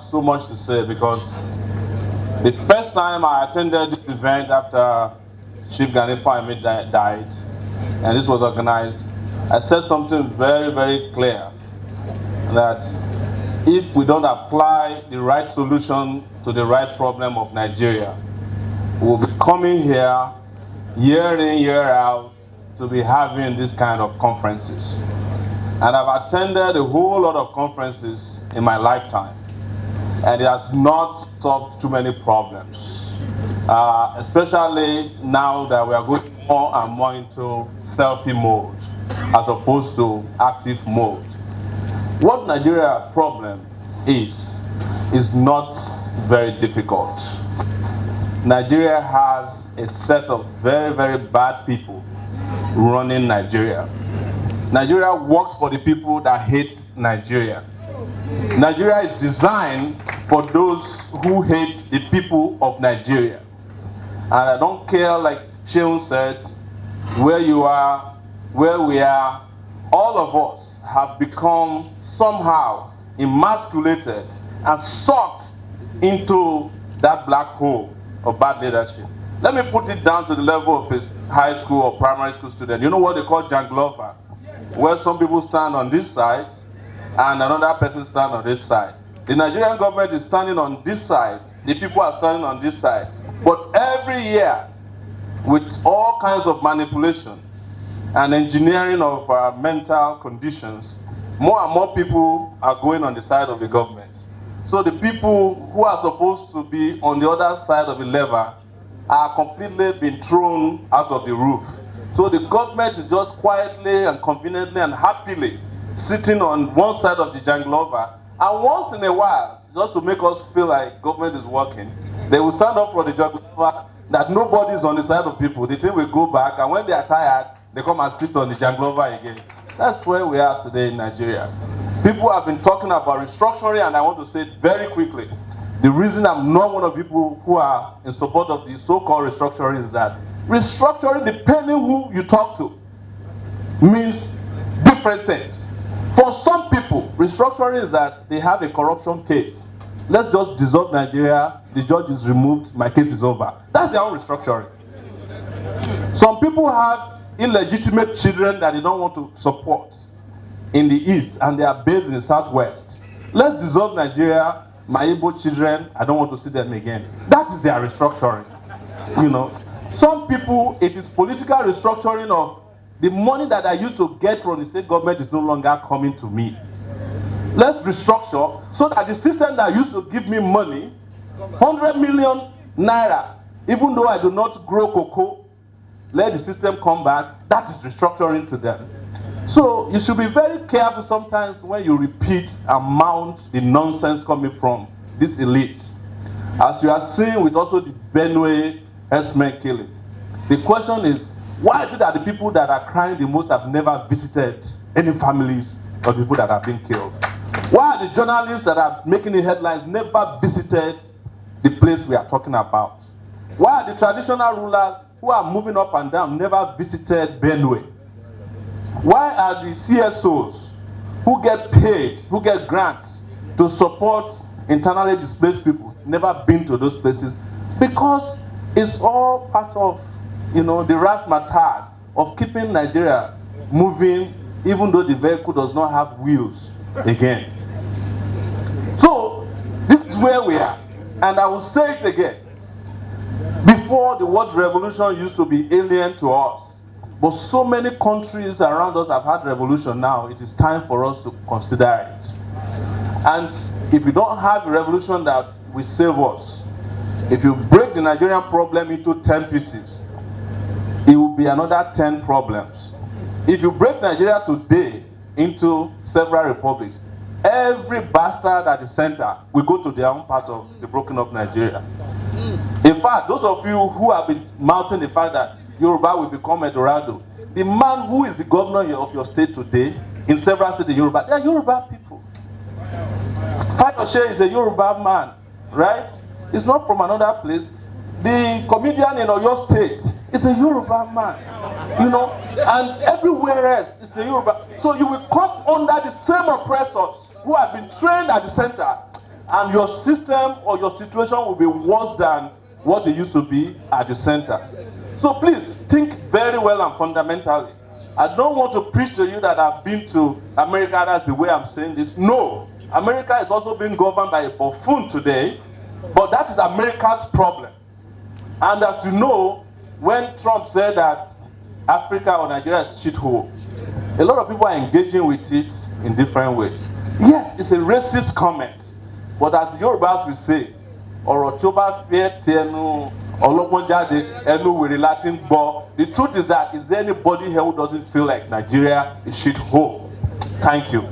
so much to say because the first time I attended this event after Chief Gani Fawehinmi died, and this was organized, I said something very, very clear, that if we don't apply the right solution to the right problem of Nigeria, we'll be coming here year in, year out to be having this kind of conferences. And I've attended a whole lot of conferences in my lifetime, and it has not solved too many problems, especially now that we are going more and more into selfie mode as opposed to active mode. What Nigeria problem is not very difficult. Nigeria has a set of very, very bad people running Nigeria. Nigeria works for the people that hate Nigeria. Nigeria is designed for those who hate the people of Nigeria. And I don't care, like Sheun said, where you are, where we are, all of us have become somehow emasculated and sucked into that black hole of bad leadership. Let me put it down to the level of a high school or primary school student. You know what they call janglova, where some people stand on this side and another person stand on this side. The Nigerian government is standing on this side, the people are standing on this side. But every year, with all kinds of manipulation and engineering of mental conditions, more and more people are going on the side of the government. So the people who are supposed to be on the other side of the lever are completely being thrown out of the roof. So the government is just quietly and conveniently and happily sitting on one side of the janglova, and once in a while, just to make us feel like government is working, they will stand up for the janglova that nobody is on the side of people. They think we go back, and when they are tired, they come and sit on the janglova again. That's where we are today in Nigeria. People have been talking about restructuring, and I want to say it very quickly. The reason I'm not one of the people who are in support of the so-called restructuring is that restructuring, depending who you talk to, means different things. For some people, restructuring is that they have a corruption case. Let's just dissolve Nigeria, the judge is removed, my case is over. That's their own restructuring. Some people have illegitimate children that they don't want to support in the East, and they are based in the Southwest. Let's dissolve Nigeria, my Igbo children, I don't want to see them again. That is their restructuring. You know, some people, it is political restructuring of the money that I used to get from the state government is no longer coming to me. Let's restructure so that the system that used to give me money, 100 million naira, even though I do not grow cocoa, let the system come back. That is restructuring to them. So you should be very careful sometimes when you repeat and mount the nonsense coming from this elite. As you are seeing with also the Benue herdsmen killing. The question is, why is it that the people that are crying the most have never visited any families of the people that have been killed? Why are the journalists that are making the headlines never visited the place we are talking about? Why are the traditional rulers who are moving up and down never visited Benue? Why are the CSOs who get paid, who get grants to support internally displaced people never been to those places? Because it's all part of, you know, the razzmatazz of keeping Nigeria moving, even though the vehicle does not have wheels again. So this is where we are, and I will say it again. Before, the word revolution used to be alien to us. But so many countries around us have had revolution now, it is time for us to consider it. And if you don't have a revolution that will save us, if you break the Nigerian problem into 10 pieces, it will be another 10 problems. If you break Nigeria today into several republics, every bastard at the center will go to their own part of the broken up Nigeria. In fact, those of you who have been mounting the fact that Yoruba will become Eldorado, the man who is the governor of your state today, in several states in Yoruba, they are Yoruba people. Fayose is a Yoruba man, right? He's not from another place. The comedian in Oyo State is a Yoruba man, you know, and everywhere else is a Yoruba. So you will come under the same oppressors who have been trained at the center. and your system or your situation will be worse than what it used to be at the center. So please think very well and fundamentally. I don't want to preach to you that I've been to America, that's the way I'm saying this. No, America is also being governed by a buffoon today, but that is America's problem. And as you know, when Trump said that Africa or Nigeria is shithole, a lot of people are engaging with it in different ways. Yes, it's a racist comment, but as the Yorubas will say, ọ̀rọ̀ tí ó bá fẹ́ ti ẹnu ọlọ́gbọ́n jáde ẹnu wèrè láti ń gbọ́. The truth is that, is there anybody here who doesn't feel like Nigeria is shithole? Thank you.